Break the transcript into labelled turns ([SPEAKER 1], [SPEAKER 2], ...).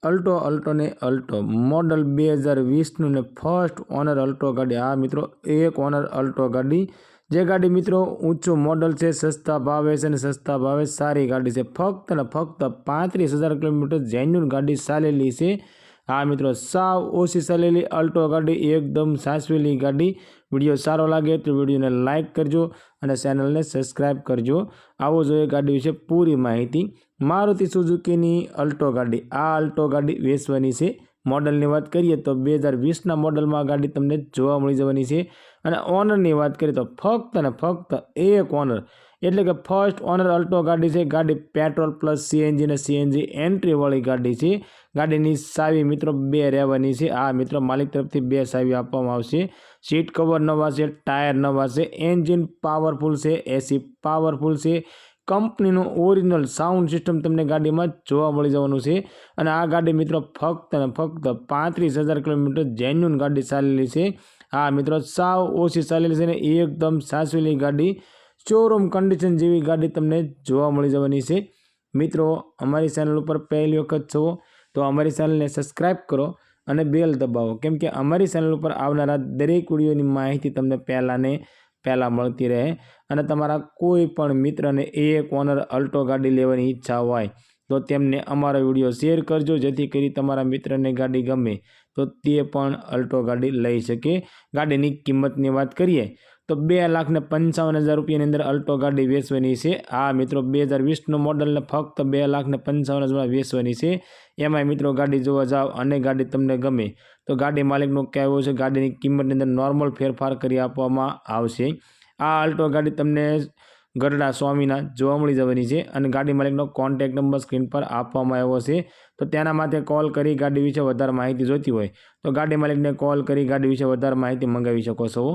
[SPEAKER 1] Alto ने Alto model 2020 ने first owner Alto गाड़ी। आ मित्रों एक ओनर अल्टो गाड़ी जे गाड़ी मित्रों ऊंचो मॉडल है, सस्ता भावे से सस्ता भावे सारी गाड़ी से फक्त ने फक्त 35,000 किलोमीटर जेन्युइन गाड़ी चालेली से। हाँ मित्रों साव ओછી चालेली अल्टो गाड़ी एकदम सासवेली गाड़ी। विडियो सारो लागे तो विडियो ने लाइक करजो और चैनल ने सब्सक्राइब करजो। आवो जोईए गाड़ी विषे पूरी माहिती। मारुति सुजुकी अल्टो गाड़ी। आ अल्टो गाड़ी वेचवानी छे। मॉडल की बात करिए तो 2020 मॉडल में गाड़ी तमने जोवा मळी जवानी छे। अने ओनर की बात करिए तो फक्त ने फक्त एक ओनर एटले के फर्स्ट ओनर अल्टो गाड़ी है। गाड़ी पेट्रोल प्लस सीएनजी ने सीएनजी एंट्री वाली गाड़ी है। गाड़ी की चावी मित्रों 2 रहेवानी छे। आ मित्रों मालिक तरफ थी 2 चावी आपवामां आवशे। सीट कवर नवा है, टायर नवा है, एंजीन पावरफुल से, एसी पावरफुल से, कंपनी ओरिजिनल साउंड सिस्टम तमने गाड़ी में जोवा मळी जवानुं छे। अने आ गाड़ी मित्रों फक्त ने फक्त 35,000 किलोमीटर जेन्युइन गाड़ी चालेली छे। हाँ मित्रों साव ओછી चालेली छे ने एकदम सासवेली गाड़ी शोरूम कंडीशन जेवी गाड़ी तमने जोवा मळी जवानी छे। मित्रों अमारी चैनल पर पहली वखत छो तो अमारी चैनल ने सब्सक्राइब करो अने बेल दबावो, केम के अमारी चैनल पर आवनारा दरेक विडियोनी माहिती तमने पहला मळती रहे। अने तमारा कोई पण मित्रने एक ओनर अल्टो गाड़ी लेवानी इच्छा होय तो तेमने अमारो विडियो शेर करजो, जेथी करी तमारा मित्रने गाड़ी गमे तो ते पण अल्टो गाड़ी लई शके। गाड़ीनी किंमतनी वात करिए तो 2,55,000 रुपयानी अंदर अल्टो गाड़ी वेचवानी छे। आ मित्रों 2020 मॉडल ने फक्त 2,55,000 वेचवानी छे। एमांय मित्रों गाड़ी जोवा जाओ अने गाड़ी तमने गमे तो गाड़ी मालिकनुं कहेवुं छे गाड़ीनी किंमतनी अंदर नॉर्मल फेरफार करी आपवामां आवशे। आ अल्टो गाड़ी तमने गरडा स्वामीना जोवा मळी जवानी छे अने गाड़ी मालिकनो कॉन्टेक्ट नंबर स्क्रीन पर आपवामां आव्यो छे। तो तेना माटे कॉल करी गाड़ी विषे वधारे माहिती जोईती होय तो गाड़ी मालिकने कॉल करी गाड़ी विषे वधारे माहिती मंगावी शको छो।